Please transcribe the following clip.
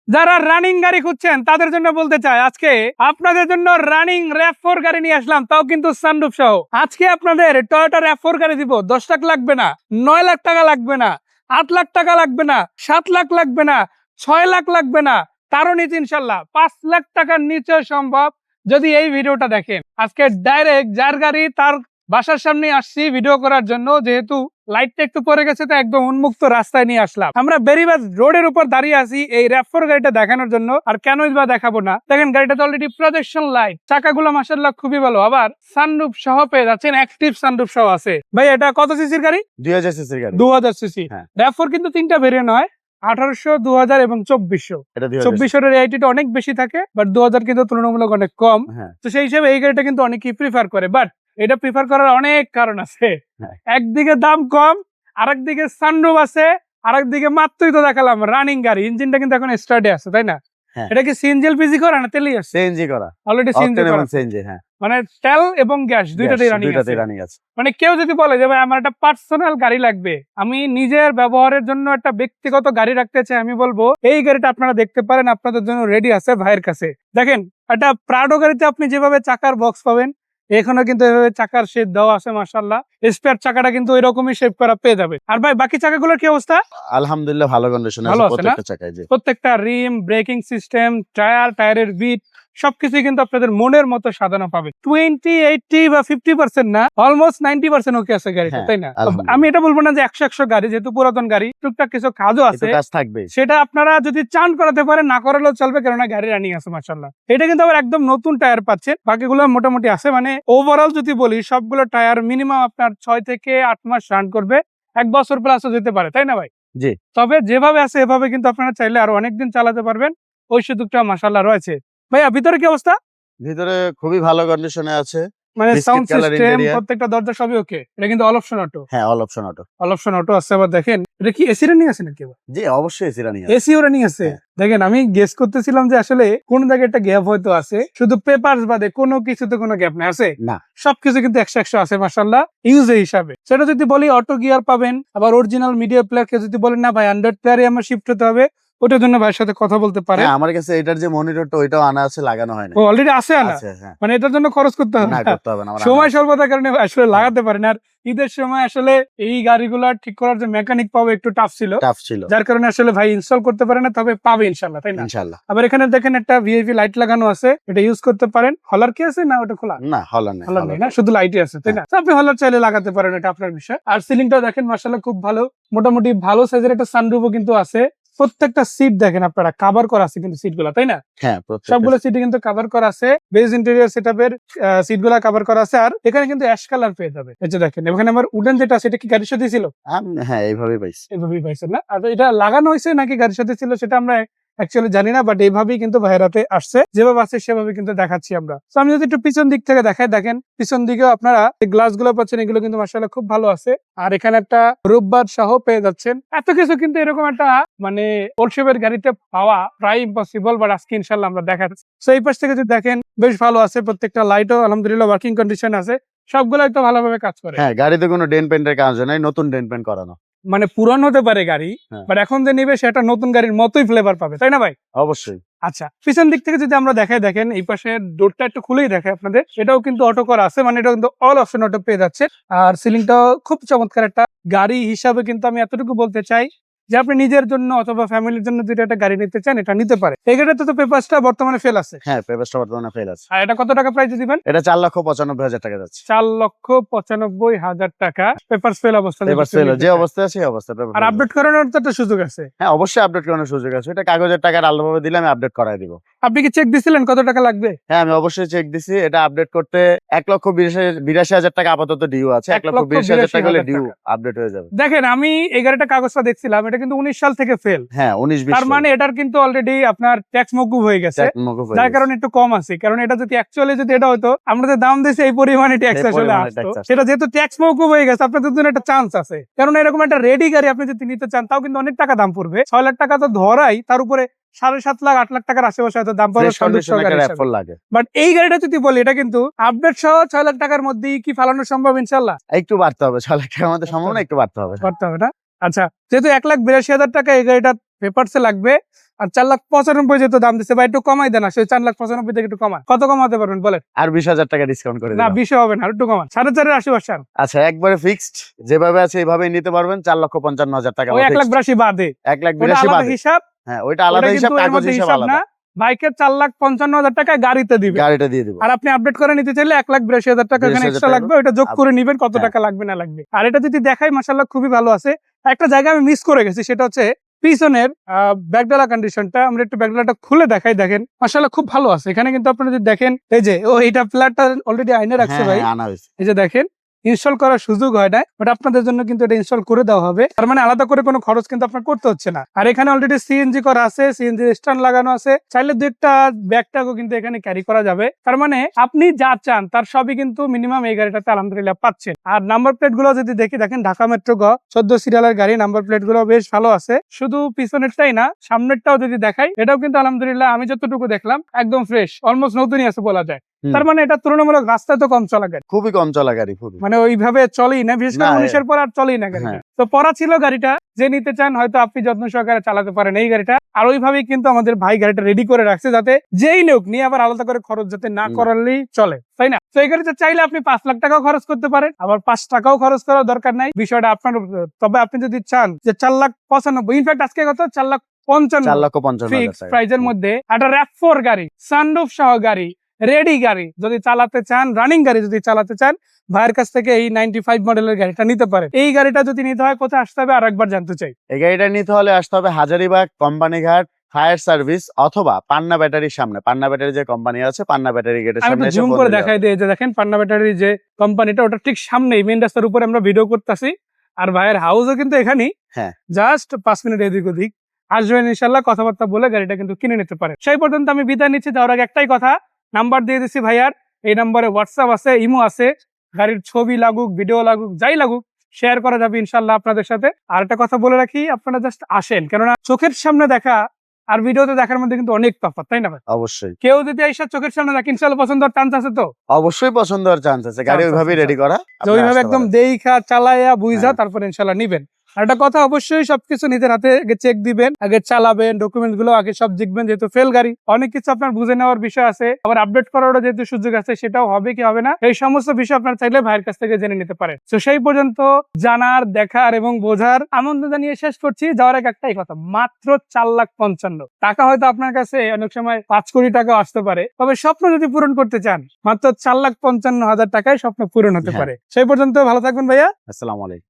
যারা রানিং গাড়ি খুঁজছেন তাদের জন্য বলতে চাই, আজকে আপনাদের জন্য রানিং RAV4 গাড়ি নিয়ে আসলাম, তাও কিন্তু সানরুফ সহ। আজকে আপনাদের টয়োটা RAV4 গাড়ি দিব। 10 লাখ লাগবে না, 9 লাখ টাকা লাগবে না, 8 লাখ টাকা লাগবে না, 7 লাখ লাগবে না, 6 লাখ লাগবে না, তারও নিচে ইনশাল্লাহ 5 লাখ টাকার নিচে সম্ভব যদি এই ভিডিওটা দেখেন। আজকে ডাইরেক্ট যার গাড়ি তার বাসার সামনে আসছি ভিডিও করার জন্য, যেহেতু লাইটটা একটু পরে গেছে তো একদম উন্মুক্ত রাস্তায় নিয়ে আসলাম। আমরা বেরিবাজ রোডের উপর দাঁড়িয়ে আছি এই RAV4 গাড়িটা দেখানোর জন্য। আর কেনই বা দেখাবো না, দেখেন গাড়িটাতে অলরেডি প্রজেকশন লাইট, চাকাগুলো মাশাআল্লাহ খুবই ভালো, আবার সানরুফ সহ পেয়ে যাচ্ছেন, অ্যাক্টিভ সানরুফ সহ আছে। ভাই এটা কত সিসির গাড়ি? 2000 সিসির গাড়ি। 2000 সিসি। RAV4 কিন্তু তিনটা ভেরিয়েন্ট হয়, 1800, 2000 এবং 2400। 2400 এর AIT-টা অনেক বেশি থাকে, বাট 2000 কিন্তু তুলনামূলক অনেক কম। তো সেই হিসেবে এই গাড়িটা কিন্তু অনেকেই প্রিফার করে, বাট এটা প্রিফার করার অনেক কারণ আছে। একদিকে দাম কম, আরেকদিকে সানরুফ আছে, আরেকদিকে মাত্রই তো দেখালাম রানিং গাড়ি, ইঞ্জিনটা কিন্তু এখন স্টার্টে আছে, তাই না? এটা কি সিএনজি এলপিজি করা না তেলই আছে? সিএনজি করা, অলরেডি সিএনজি করা। সিএনজি, হ্যাঁ, মানে তেল এবং গ্যাস দুইটাতেই রানিং আছে। মানে কেউ যদি বলে যে ভাই আমার একটা পার্সোনাল গাড়ি লাগবে, আমি নিজের ব্যবহারের জন্য একটা ব্যক্তিগত গাড়ি রাখতে চাই, আমি বলবো এই গাড়িটা আপনারা দেখতে পারেন, আপনাদের জন্য রেডি আছে ভাইয়ের কাছে। দেখেন একটা প্রাডো গাড়িতে আপনি যেভাবে চাকার বক্স পাবেন, এখানে কিন্তু এভাবে চাকার শেপ দেওয়া আছে মাশাআল্লাহ। স্পেয়ার চাকাটা কিন্তু এরকমই শেপ করা পেয়ে যাবে। আর ভাই বাকি চাকাগুলোর কি অবস্থা? আলহামদুলিল্লাহ ভালো কন্ডিশনে আছে প্রত্যেকটা চাকায়। জি, প্রত্যেকটা রিম, ব্রেকিং সিস্টেম, টায়ারের বিট সবকিছু কিন্তু আপনাদের মনের মতো সাজানো পাবে। 20, 80 বা 50% না, অলমোস্ট 90% ওকে আছে গাড়িটা, তাই না? আমি এটা বলবো না যে 100 গাড়ি, যেহেতু পুরাতন গাড়ি, টুকটাক কিছু কাজও আছে, সেটা আপনারা যদি চান করাতে পারেন, না করালেও চলবে, কেননা গাড়ি রানিং আছে মাশাআল্লাহ। এটা কিন্তু আবার একদম নতুন টায়ার পাচ্ছেন, বাকিগুলো মোটামুটি আছে। মানে ওভারঅল যদি বলি, সবগুলো টায়ার মিনিমাম আপনার 6 থেকে 8 মাস রান করবে, 1 বছর প্লাসও যেতে পারে, তাই না ভাই? জি। তবে যেভাবে আছে এভাবে কিন্তু আপনারা চাইলে আরো অনেকদিন চালাতে পারবেন, ওই সুযোগটা মাশাআল্লাহ রয়েছে। ভাইয়া ভিতরে কি অবস্থা? ভিতরে খুবই ভালো কন্ডিশনে আছে, মানে সাউন্ড সিস্টেম প্রত্যেকটা দরজা সবই ওকে। এটা কিন্তু অল অপশন অটো। হ্যাঁ, all option auto. All option auto আছে। আবার দেখেন এটা কি এসি রানিং আছে নাকি? জি, অবশ্যই এসি রানিং আছে। এসিও রানিং আছে। দেখেন আমি গেস করতেছিলাম যে আসলে কোন জায়গায় একটা গ্যাপ হয়তো আছে, শুধু পেপারস বাদে কোনো কিছুতে কোনো গ্যাপ নেই, আছে না, সবকিছু কিন্তু 100 আছে মাশাআল্লাহ ইউজ হিসাবে। সেটা যদি বলি অটো গিয়ার পাবেন, আবার অরিজিনাল মিডিয়া প্লেয়ার কে যদি বলেন না ভাই অ্যান্ড্রয়েড প্লেয়ারে আমার শিফট হতে হবে, ওটার জন্য ভাইয়ের সাথে কথা বলতে পারে। আমার কাছে এটার যে মনিটরটা ওইটাও আনা আছে, লাগানো হয় না। ও অলরেডি আছে আনা? মানে এটার জন্য খরচ করতে হবে না, করতে হবে না, সময় স্বল্পতার কারণে আসলে লাগাতে পারেন। আর ঈদের সময় আসলে এই গাড়িগুলো ঠিক করার যে মেকানিক পাওয়া একটু টাফ ছিল, যার কারণে আসলে ভাই ইনস্টল করতে পারে না, তবে পাবে ইনশাআল্লাহ, তাই না? ইনশাআল্লাহ। আবার এখানে দেখেন একটা ভিআইপি লাইট লাগানো আছে, এটা ইউজ করতে পারেন। হলার কি আছে না? ওটা খোলা না, হলার নেই না, শুধু লাইটই আছে, তাই না? আপনি হলার চাইলে লাগাতে পারেন, এটা আপনার বিষয়। আর সিলিংটাও দেখেন মাশাআল্লাহ খুব ভালো, মোটামুটি ভালো সাইজের একটা সানরুফও কিন্তু আছে। প্রত্যেকটা সিট দেখেন আপনারা কাভার করা আছে কিন্তু সিটগুলো, তাই না? হ্যাঁ, সবগুলো সিটে কিন্তু কভার করা আছে। বেজ ইন্টেরিয়র সেটআপের সিটগুলো কভার করা আছে। আর এখানে কিন্তু অ্যাশ কালার পেয়ে যাবে। এই যে দেখেন এখানে আমার উডেন যেটা আছে, এটা কি গাড়ির সাথে ছিল? হ্যাঁ, এইভাবেই পাইছেন না? আর এটা লাগানো হয়েছে নাকি গাড়ির সাথে ছিল সেটা আমরা অ্যাকচুয়ালি জানি না, বাট এইভাবেই কিন্তু ভাইরাতে আসছে, যেভাবে আছে সেভাবে কিন্তু দেখাচ্ছি আমরা। তো আমি যদি একটু পিছন দিক থেকে দেখাই, দেখেন পিছন দিকেও আপনারা গ্লাস গুলো পাচ্ছেন, এগুলো কিন্তু মাশাআল্লাহ খুব ভালো আছে। আর এখানে একটা রূপবার সহ পেয়ে যাচ্ছেন। এত কিছু কিন্তু এরকম একটা মানে ওল্ড শেপের গাড়িতে পাওয়া প্রায় ইম্পসিবল, বাট আজকে ইনশাআল্লাহ আমরা দেখাচ্ছি। তো এই পাশ থেকে যদি দেখেন বেশ ভালো আছে, প্রত্যেকটা লাইটও আলহামদুলিল্লাহ ওয়ার্কিং কন্ডিশন আছে, সবগুলো একদম ভালোভাবে কাজ করে। হ্যাঁ, গাড়িতে কোনো ডেন্ট পেন্টের কাজ নাই, নতুন ডেন্ট পেন্ট করানো। মানে পুরান হতে পারে গাড়ি, বাট এখন যে নিবে সেটা নতুন গাড়ির মতোই ফ্লেভার পাবে, তাই না ভাই? অবশ্যই। আচ্ছা, পিছন দিক থেকে যদি আমরা দেখাই, দেখেন এই পাশে ডোরটা একটু খুলেই দেখাই আপনাদের, এটাও কিন্তু অটো করা আছে, মানে এটা কিন্তু অল অপশন অটো পেয়ে যাচ্ছে। আর সিলিংটাও খুব চমৎকার একটা গাড়ি হিসাবে কিন্তু আমি এতটুকু বলতে চাই যে আপনি নিজের জন্য অথবা ফ্যামিলির জন্য যদি একটা গাড়ি নিতে চান, এটা নিতে পারে। এই গাড়িতে তো পেপারসটা বর্তমানে ফেল আছে। হ্যাঁ, পেপারসটা বর্তমানে ফেল আছে। আর এটা কত টাকা প্রাইস দিবেন? এটা 4,95,000 টাকা যাচ্ছে। 4,95,000 টাকা পেপারস ফেল অবস্থা, পেপারস ফেল যে অবস্থা আছে এই অবস্থা। আর আপডেট করানোর তো একটা সুযোগ আছে। হ্যাঁ, অবশ্যই আপডেট করানোর সুযোগ আছে। এটা কাগজের টাকা আলাদাভাবে দিলে আমি আপডেট করায় দিব। আপনি কি চেক দিছিলেন কত টাকা লাগবে? হ্যাঁ, আমি অবশ্যই চেক দিছি। এটা আপডেট করতে 1,82,000 টাকা আপাতত ডিউ আছে। 1,82,000 টাকা হলে ডিউ আপডেট হয়ে যাবে। দেখেন আমি এই গাড়িটা কাগজটা দেখছিলাম, এটা কিন্তু 19 সাল থেকে ফেল। হ্যাঁ, 19-20। তার মানে এটার কিন্তু অলরেডি আপনার ট্যাক্স মকুব হয়ে গেছে, যার কারণে একটু কম আছে। কারণ এটা যদি অ্যাকচুয়ালি যদি এটা হতো, আমরা যে দাম দিয়েছি এই পরিমাণে ট্যাক্স আসলে আসতো, সেটা যেহেতু ট্যাক্স মকুব হয়ে গেছে, আপনাদের জন্য একটা চান্স আছে। কারণ এরকম একটা রেডি গাড়ি আপনি যদি নিতে চান, তাও কিন্তু অনেক টাকা দাম পড়বে। 6 লাখ টাকা তো ধরাই, তার উপরে 7.5 লাখ 8 লাখ টাকার আশেপাশে হয়তো দাম পড়বে। বাট এই গাড়িটা যদি বলি, এটা কিন্তু আপডেট সহ 6 লাখ টাকার মধ্যেই কি ফেলানো সম্ভব? ইনশাল্লাহ একটু বাড়তে হবে, 6 লাখ টাকার মধ্যে সম্ভব না, একটু বাড়তে হবে না? আচ্ছা, যেহেতু 1,82,000 টাকা এই গাড়িটা পেপারসে লাগবে, আর 4,95,000 যেহেতু দাম দিচ্ছে ভাই, একটু কমাই দেন না, সেই 4,95,000 থেকে একটু কমান, কত কমাতে পারবেন বলেন? আর 20,000 টাকা ডিসকাউন্ট করে না দিলাম। 20 হবে না, আর একটু কমান, 4,500 আশেপাশে আন। আচ্ছা, একবারে ফিক্সড যেভাবে আছে এইভাবেই নিতে পারবেন, 4,55,000 টাকা। ওই 1,82,000 বাদে, 1,82,000 ওটা আলাদা বাদে। হিসাব, হ্যাঁ, ওইটা আলাদা ওটা হিসাব, কিন্তু এর কাগজ মধ্যে হিসাব হিসাব আলাদা। না। বাইকের 4,55,000 টাকা গাড়িতে দিবে, গাড়িটা দিয়ে দিব। আর আপনি আপডেট করে নিতে চাইলে 1,82,000 টাকা এখানে 82,000 এক্সট্রা লাগবে, ওটা যোগ করে নিবেন কত হ্যাঁ। টাকা লাগবে না লাগবে। আর এটা যদি দেখাই মাশাআল্লাহ খুবই ভালো আছে। একটা জায়গা আমি মিস করে গেছি, সেটা হচ্ছে পিছনের ব্যাকডালা কন্ডিশনটা। আমরা একটু ব্যাকডালাটা খুলে দেখাই, দেখেন মাশাআল্লাহ খুব ভালো আছে। এখানে কিন্তু আপনারা যদি দেখেন, এই যে এইটা প্লাটটা অলরেডি আইনে রাখছে হ্যাঁ, ভাই, হ্যাঁ, আনা হয়েছে। এই যে দেখেন ইনস্টল করার সুযোগ হয় না, বাট আপনাদের জন্য কিন্তু এটা ইনস্টল করে দেওয়া হবে। তার মানে আলাদা করে কোনো খরচ কিন্তু আপনার করতে হচ্ছে না। আর এখানে অলরেডি সিএনজি করা আছে, সিএনজি স্ট্যান্ড লাগানো আছে, চাইলে দুইটা ব্যাগটাও কিন্তু এখানে ক্যারি করা যাবে। তার মানে আপনি যা চান তার সবই কিন্তু মিনিমাম এই গাড়িটাতে আলহামদুলিল্লাহ পাচ্ছেন। আর নাম্বার প্লেট গুলো যদি দেখি, দেখেন ঢাকা মেট্রো গ 14 সিরিয়ালের গাড়ি, নাম্বার প্লেট গুলো বেশ ভালো আছে। শুধু পিছনেরটাই না, সামনেরটাও যদি দেখাই, এটাও কিন্তু আলহামদুলিল্লাহ আমি যতটুকু দেখলাম একদম ফ্রেশ, অলমোস্ট নতুনই আছে বলা যায়। তার মানে এটা তুলনামূলক রাস্তায় তো কম চলা গাড়ি, খুবই কম চলা গাড়ি, খুবই। মানে ওইভাবে চলেই না, বিশেষ করে না, 19-এর পর আর চলেই না গাড়িটা। হ্যাঁ। তো পড়া ছিল গাড়িটা, যে নিতে চান হয়তো আপনি যত্ন সহকারে চালাতে পারেন এই গাড়িটা। আর ওইভাবেই কিন্তু আমাদের ভাই গাড়িটা রেডি করে রাখছে, যাতে যেই লোক নিয়ে আবার আলাদা করে খরচ যাতে না না। করালেই চলে, তাই না? তো এই গাড়িতে চাইলে আপনি 5 লাখ টাকাও খরচ করতে পারেন, আবার 5 টাকাও খরচ করার দরকার নাই, বিষয়টা আপনার উপর। তবে আপনি যদি চান যে 4,95,000, ইনফ্যাক্ট আজকে কত 4,55,000 4,55,000 ফিক্স টাকা। প্রাইজের মধ্যে একটা RAV4 গাড়ি, সানরুফ সহ গাড়ি, রেডি গাড়ি যদি চালাতে চান, রানিং গাড়ি যদি চালাতে চান, ভাইয়ের কাছ থেকে এই 95 মডেলের গাড়িটা নিতে পারেন। এই গাড়িটা যদি নিতে হয় কোথায় আসতে হবে আরেকবার জানতে চাই। এই গাড়িটা নিতে হলে আসতে হবে হাজারীবাগ কোম্পানিঘাট ফায়ার সার্ভিস, অথবা পান্না ব্যাটারির সামনে। পান্না ব্যাটারি যে কোম্পানি আছে, পান্না ব্যাটারি গেটের আমি সামনে একটু এসে জুম বললে করে যাবে। দেখাই দিই, যে দেখেন পান্না ব্যাটারি যে কোম্পানিটা, ওটা ঠিক সামনেই মেইন রাস্তার উপরে আমরা ভিডিও করতেছি। আর ভাইয়ের হাউসও কিন্তু এখানেই, হ্যাঁ। জাস্ট 5 মিনিট এদিক ওদিক। আসবেন ইনশাল্লাহ, কথাবার্তা বলে গাড়িটা কিন্তু কিনে নিতে পারেন। সেই পর্যন্ত আমি বিদায় নিচ্ছি, যাওয়ার আগে একটাই কথা, নাম্বার দিয়ে দিচ্ছি ভাইয়ার, এই নাম্বারে হোয়াটসঅ্যাপ আছে, ইমো আছে, গাড়ির ছবি লাগুক, ভিডিও লাগুক, যাই লাগুক শেয়ার করা যাবে ইনশাল্লাহ আপনাদের সাথে। আর একটা কথা বলে রাখি, আপনারা জাস্ট আসেন, কেননা চোখের সামনে দেখা আর ভিডিওতে দেখার মধ্যে কিন্তু অনেক তফাৎ, তাই না ভাই? অবশ্যই, কেউ যদি এসে চোখের সামনে দেখে ইনশাল্লাহ পছন্দ হওয়ার চান্স আছে তো? অবশ্যই পছন্দ হওয়ার চান্স আছে। গাড়ি Chance আছে, ওইভাবেই রেডি করা, যে আপনি ওইভাবে আসতে একদম পারেন। দেইখা চালাইয়া বুঝা হ্যাঁ। তারপর ইনশাল্লাহ নিবেন। আর একটা কথা, অবশ্যই সবকিছু নিজের হাতে আগে চেক দিবেন, আগে চালাবেন, ডকুমেন্ট গুলো আগে সব দেখবেন, যেহেতু ফেল গাড়ি অনেক কিছু আপনার বুঝে নেওয়ার বিষয় আছে, আবার আপডেট করারও যেহেতু সুযোগ আছে, সেটাও হবে কি হবে না, এই সমস্ত বিষয় আপনার চাইলে ভাইয়ের কাছ থেকে জেনে নিতে পারেন। তো সেই পর্যন্ত জানার, দেখার এবং বোঝার আনন্দ জানিয়ে শেষ করছি। যাওয়ার আগে একটাই কথা, মাত্র 4,55,000 টাকা, হয়তো আপনার কাছে অনেক সময় 5 কোটি টাকা আসতে পারে, তবে স্বপ্ন যদি পূরণ করতে চান, মাত্র 4,55,000 টাকায় স্বপ্ন পূরণ হতে হ্যাঁ। পারে। সেই পর্যন্ত ভালো থাকবেন ভাইয়া। আসসালামু আলাইকুম।